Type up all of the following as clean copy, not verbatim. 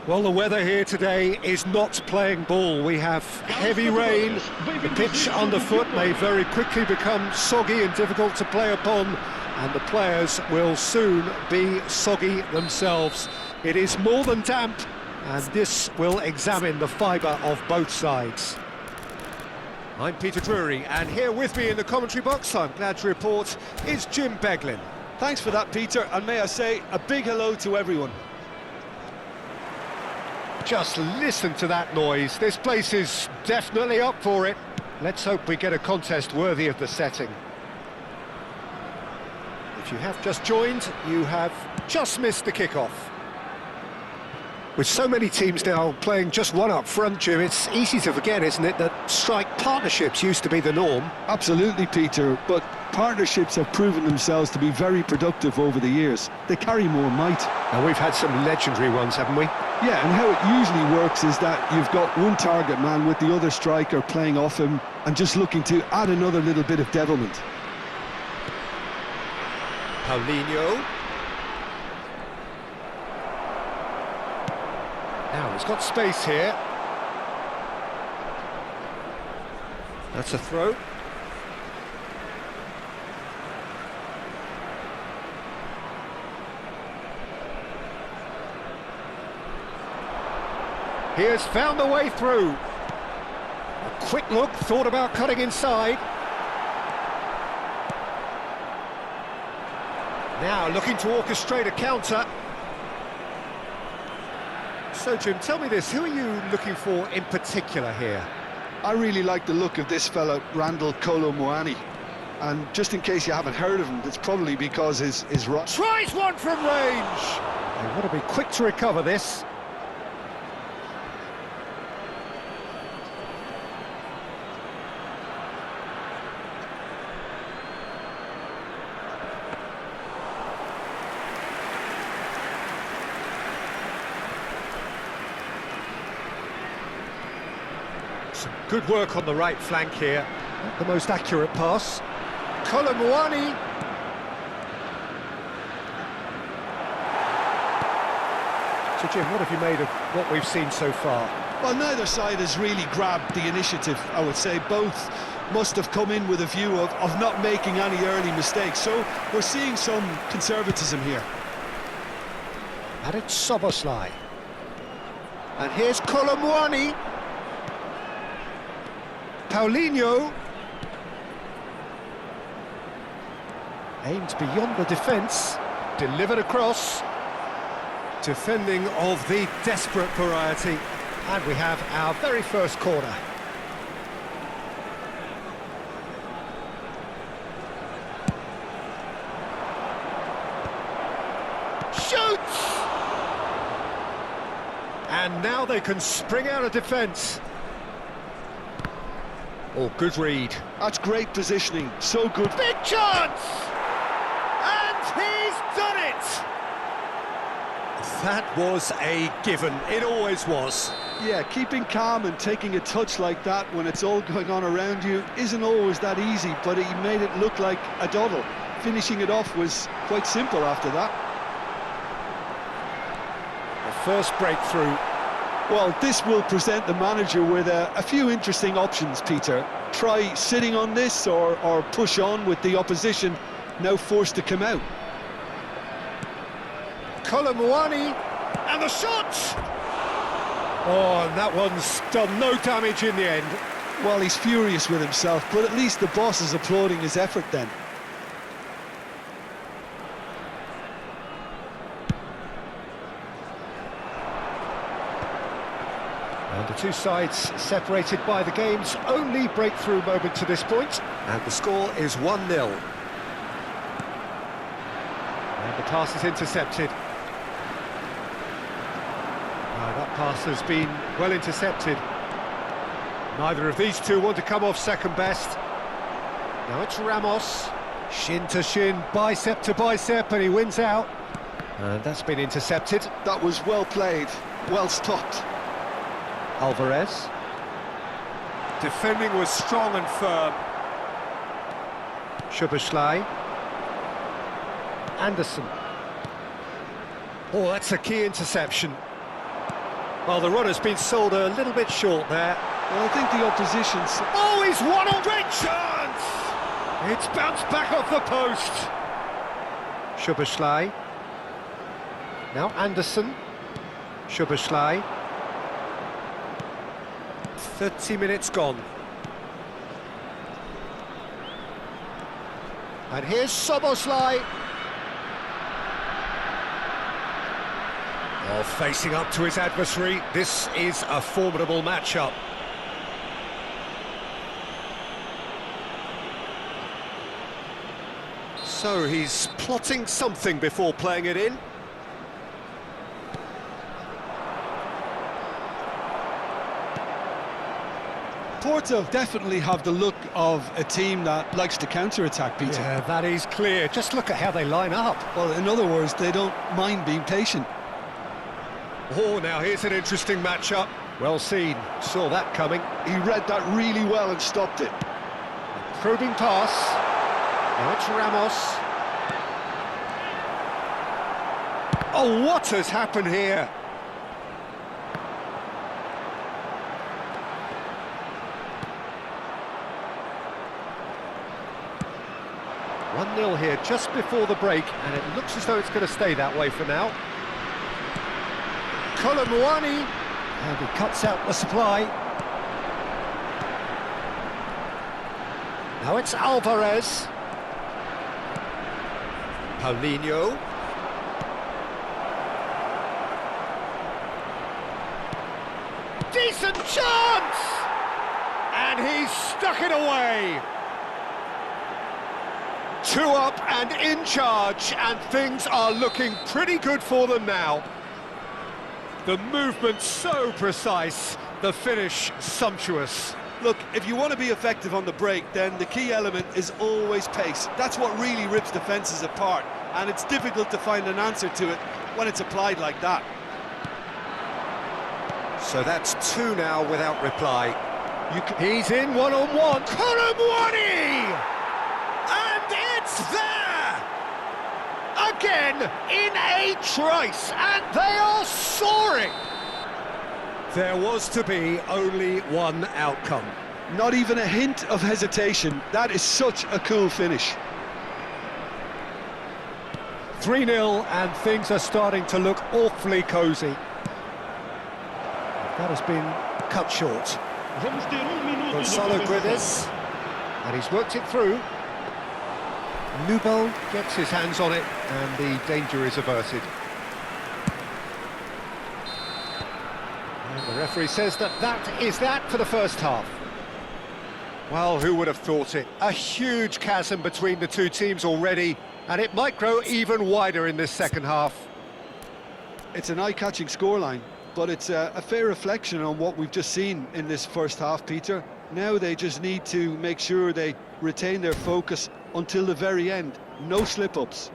Well, the weather here today is not playing ball. We have heavy rain. The pitch underfoot may very quickly become soggy and difficult to play upon, and the players will soon be soggy themselves. It is more than damp, and this will examine the fibre of both sides. I'm Peter Drury, and here with me in the commentary box, I'm glad to report, is Jim Beglin. Thanks for that, Peter, and may I say a big hello to everyone. Just listen to that noise. This place is definitely up for it. Let's hope we get a contest worthy of the setting. If you have just joined, you have just missed the kickoff. With so many teams now playing just one up front, Jim, it's easy to forget, isn't it, that strike partnerships used to be the norm? Absolutely, Peter, but partnerships have proven themselves to be very productive over the years. They carry more might. And we've had some legendary ones, haven't we? Yeah, and how it usually works is that you've got one target man with the other striker playing off him and just looking to add another little bit of devilment. Paulinho. Now, he's got space here. That's a throw. He has found the way through. A quick look, thought about cutting inside. Now looking to orchestrate a counter. So, Jim, tell me this, who are you looking for in particular here? I really like the look of this fella, Randall Kolo Muani. And just in case you haven't heard of him, it's probably because his right... Tries one from range! They want to be quick to recover this. Some good work on the right flank here. Not the most accurate pass. Kolo Muani. So, Jim, what have you made of what we've seen so far? Well, neither side has really grabbed the initiative, I would say. Both must have come in with a view of not making any early mistakes. So we're seeing some conservatism here. And it's Soboslai. And here's Kolo Muani. Paulinho. Aimed beyond the defence. Delivered across. Defending of the desperate variety. And we have our very first corner. Shoots! And now they can spring out of defence. Oh, good read. That's great positioning, so good. Big chance! And he's done it! That was a given, it always was. Yeah, keeping calm and taking a touch like that when it's all going on around you isn't always that easy, but he made it look like a doddle. Finishing it off was quite simple after that. The first breakthrough. Well, this will present the manager with a few interesting options, Peter. Try sitting on this or push on with the opposition now forced to come out. Kolo Muani, and the shot! Oh, and that one's done no damage in the end. Well, he's furious with himself, but at least the boss is applauding his effort then. And the two sides separated by the game's only breakthrough moment to this point. And the score is 1-0. And the pass is intercepted. That pass has been well intercepted. Neither of these two want to come off second best. Now it's Ramos. Shin to shin, bicep to bicep, and he wins out. And that's been intercepted. That was well played, well stopped. Alvarez. Defending was strong and firm. Soboslai. Anderson. Oh, that's a key interception. Well, the run has been sold a little bit short there. Well, I think the opposition's... Oh, he's won a great chance! It's bounced back off the post. Szoboszlai. Now Anderson. Szoboszlai. 30 minutes gone. And here's Szoboszlai. Oh, facing up to his adversary. This is a formidable matchup. So he's plotting something before playing it in. Porto definitely have the look of a team that likes to counter-attack, Peter. Yeah, that is clear. Just look at how they line up. Well, in other words, they don't mind being patient. Oh, now here's an interesting matchup. Well seen. Saw that coming. He read that really well and stopped it. Probing pass. Now it's Ramos. Oh, what has happened here? One 0 here just before the break, and it looks as though it's going to stay that way for now. Colomwani, and he cuts out the supply. Now it's Alvarez. Paulinho. Decent chance! And he's stuck it away. 2 up and in charge, and things are looking pretty good for them now. The movement so precise, the finish sumptuous. Look, if you want to be effective on the break, then the key element is always pace. That's what really rips defences apart, and it's difficult to find an answer to it when it's applied like that. So that's 2 now without reply. He's in one-on-one. Colomwani! And it's there! Again, in a trice, and they are soaring! There was to be only one outcome. Not even a hint of hesitation. That is such a cool finish. 3-0, and things are starting to look awfully cosy. That has been cut short. Gonzalo Guedes, and he's worked it through. Nubel gets his hands on it, and the danger is averted. And the referee says that is that for the first half. Well, who would have thought it? A huge chasm between the two teams already, and it might grow even wider in this second half. It's an eye-catching scoreline, but it's a fair reflection on what we've just seen in this first half, Peter. Now they just need to make sure they retain their focus until the very end. No slip-ups.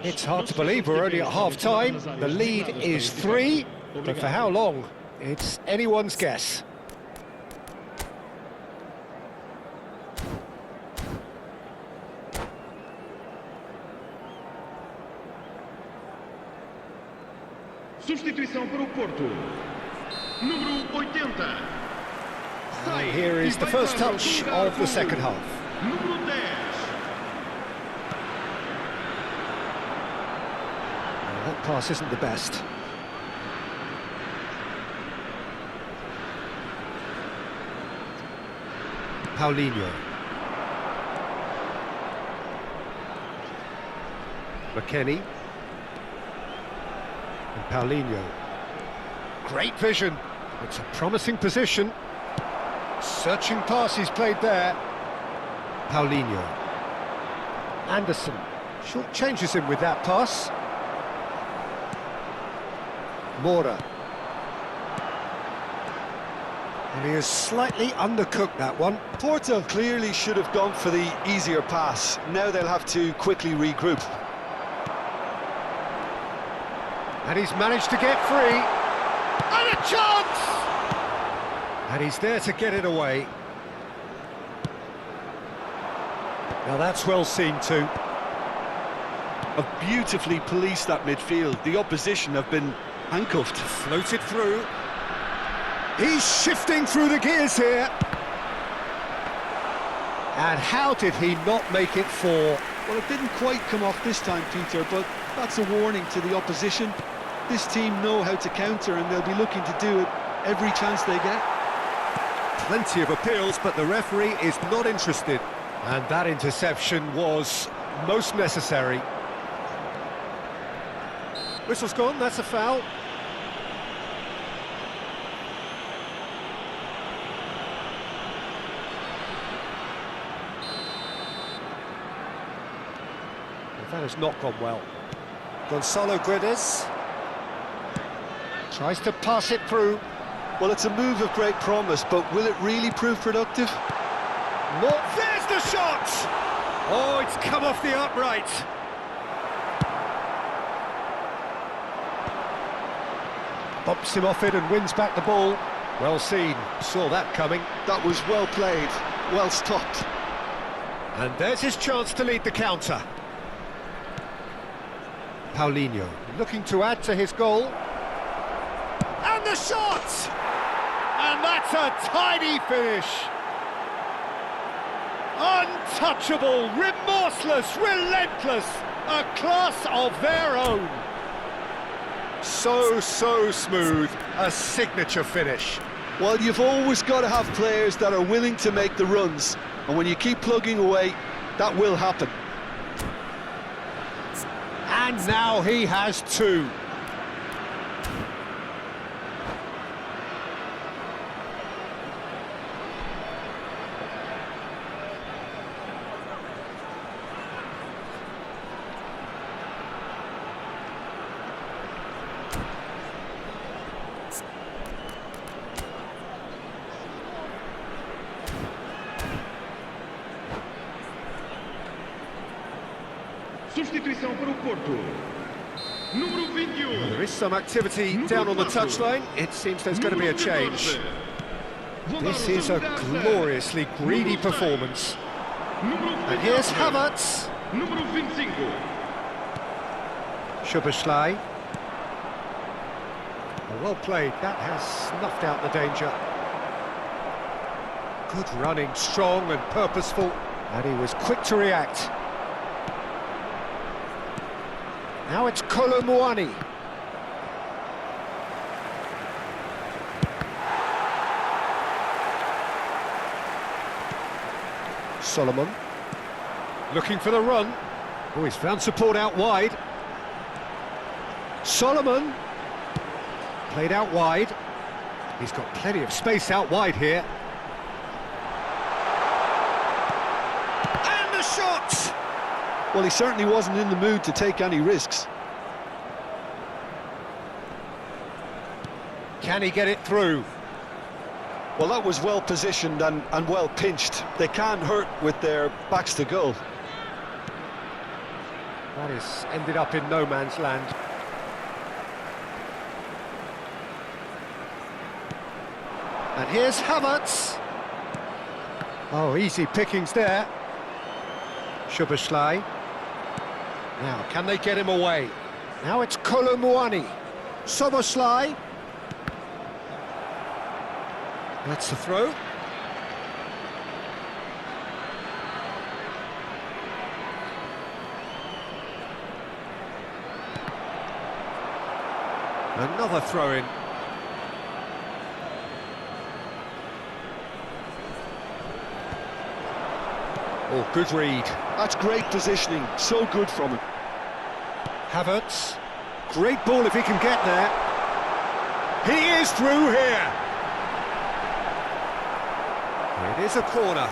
It's hard to believe we're only at half-time. The lead is 3, but for how long? It's anyone's guess. Substituição para o Porto. Número 80. And here is the first touch of the second half. Número 10. That pass isn't the best. Paulinho. McKennie. And Paulinho. Great vision. It's a promising position. Searching pass he's played there. Paulinho. Anderson. Short changes him with that pass. Mora. And he has slightly undercooked that one. Porto clearly should have gone for the easier pass. Now they'll have to quickly regroup. And he's managed to get free. And a chance! And he's there to get it away. Now that's well seen too. Have beautifully policed that midfield. The opposition have been Handcuffed. Floated through. He's shifting through the gears here. And how did he not make it 4? Well, it didn't quite come off this time, Peter, but that's a warning to the opposition. This team know how to counter, and they'll be looking to do it every chance they get. Plenty of appeals, but the referee is not interested. And that interception was most necessary. Whistle's gone, that's a foul. That has not gone well. Gonzalo Guedes tries to pass it through. Well, it's a move of great promise, but will it really prove productive? Not there's the shot! Oh, it's come off the upright. Bumps him off it and wins back the ball. Well seen, saw that coming. That was well played, well stopped. And there's his chance to lead the counter. Paulinho looking to add to his goal. And the shot! And that's a tidy finish. Untouchable, remorseless, relentless, a class of their own. So smooth, a signature finish. Well, you've always got to have players that are willing to make the runs, and when you keep plugging away, that will happen. And now he has 2. Substituição para o Porto. Número 21. There is some activity down on the touchline. It seems there's going to be a change. This is a gloriously greedy performance. And here's Havertz. Número 25. Szoboszlai. Well played, that has snuffed out the danger. Good running, strong and purposeful, and he was quick to react. Now it's Colomouani. Solomon looking for the run. Oh, he's found support out wide. Solomon played out wide. He's got plenty of space out wide here. And the shot! Well, he certainly wasn't in the mood to take any risks. Can he get it through? Well, that was well positioned and well pinched. They can't hurt with their backs to goal. That is ended up in no man's land. And here's Havertz. Oh, easy pickings there. Szoboszlai. Now, can they get him away? Now it's Colomouani. Szoboszlai. That's the throw. Another throw-in. Oh, good read. That's great positioning, so good from him. Havertz. Great ball if he can get there. He is through here. It is a corner.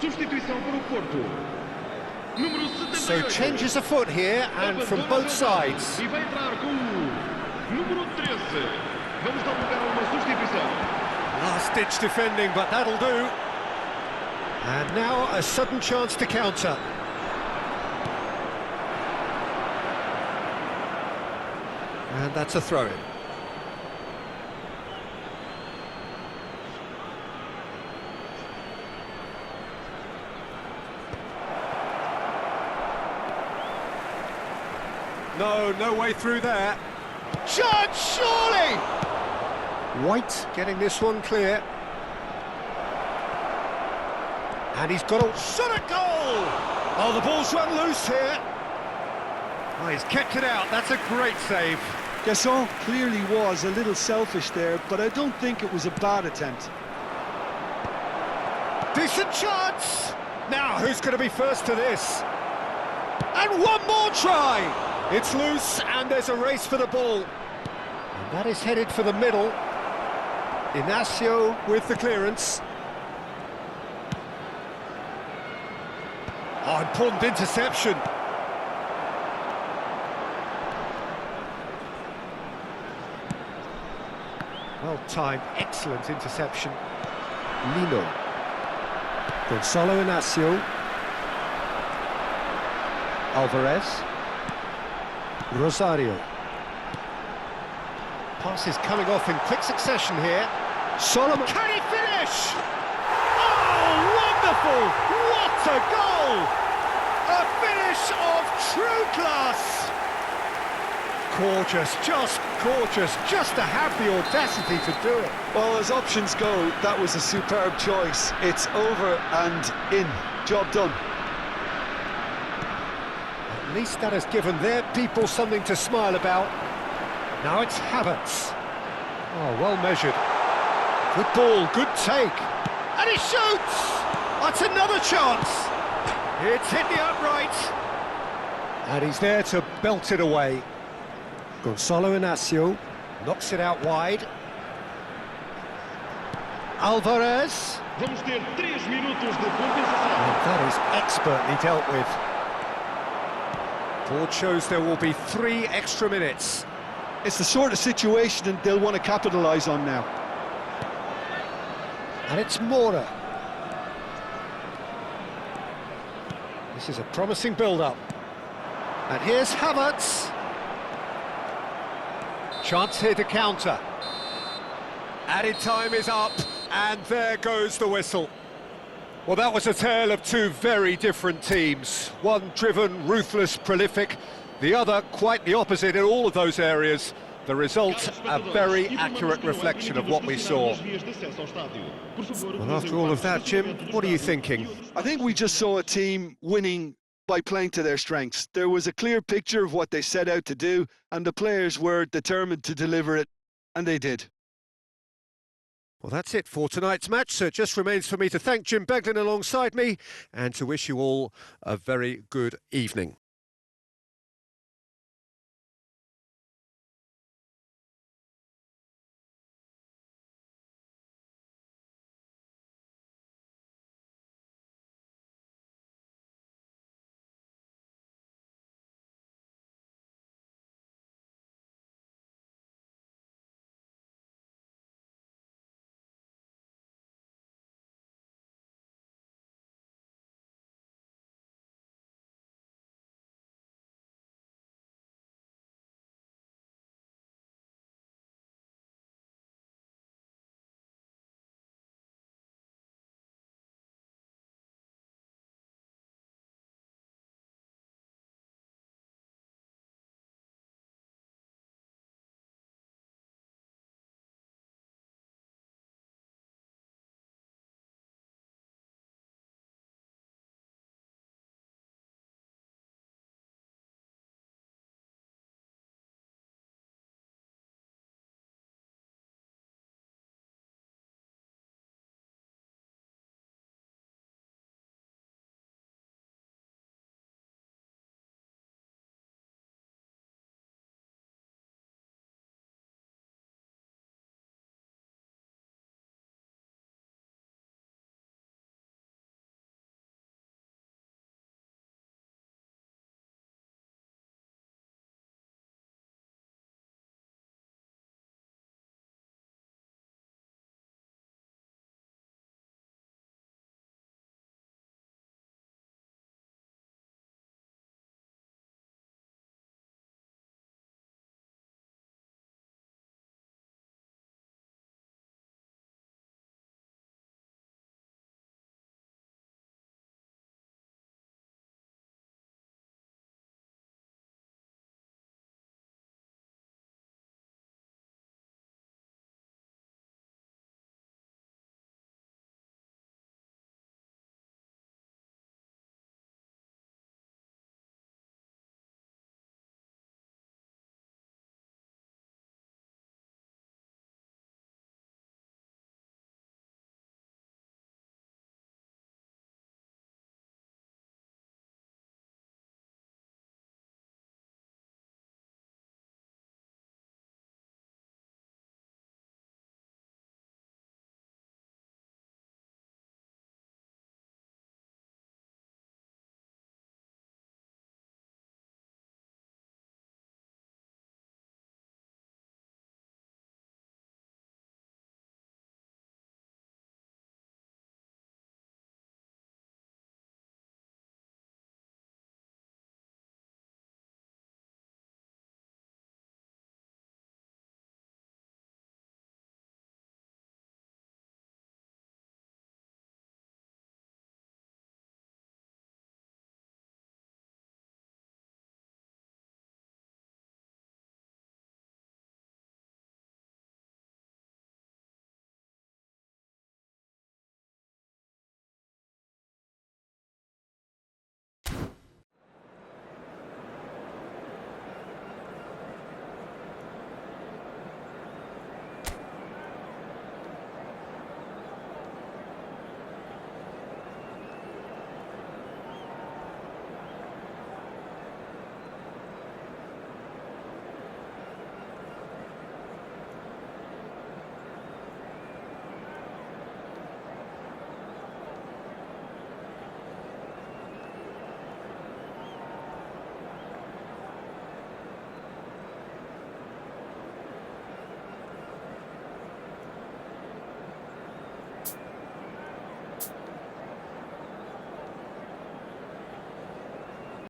Substituição para o Porto. Número 78. So changes afoot here, and from both sides. E vai entrar com o número 13. Vamos dar lugar a uma substituição. Last-ditch defending, but that'll do. And now a sudden chance to counter. And that's a throw-in. No way through there. Judge, surely! White getting this one clear. And he's got a shot at goal! Oh, the ball's run loose here. Oh, he's kept it out. That's a great save. Gasson clearly was a little selfish there, but I don't think it was a bad attempt. Decent chance! Now, who's going to be first to this? And one more try! It's loose, and there's a race for the ball. And that is headed for the middle. Inacio with the clearance. Oh, important interception. Well timed, excellent interception. Lino. Gonzalo Inacio. Alvarez. Rosario. Passes coming off in quick succession here. Solomon. Can he finish? Oh, wonderful! What a goal! A finish of true class! Gorgeous, just to have the audacity to do it. Well, as options go, that was a superb choice. It's over and in. Job done. At least that has given their people something to smile about. Now it's Havertz. Oh, well measured. Good ball, good take. And he shoots! That's another chance. It's hit the upright. And he's there to belt it away. Gonzalo Inacio knocks it out wide. Alvarez. Vamos ter 3 minutos de compensação. And that is expertly dealt with. Board shows there will be 3 extra minutes. It's the sort of situation that they'll want to capitalise on now. And it's Mora. This is a promising build-up. And here's Havertz. Chance here to counter. Added time is up, and there goes the whistle. Well, that was a tale of 2 very different teams. One driven, ruthless, prolific. The other quite the opposite in all of those areas. The result, a very accurate reflection of what we saw. Well, after all of that, Jim, what are you thinking? I think we just saw a team winning by playing to their strengths. There was a clear picture of what they set out to do, and the players were determined to deliver it, and they did. Well, that's it for tonight's match, so it just remains for me to thank Jim Beglin alongside me and to wish you all a very good evening.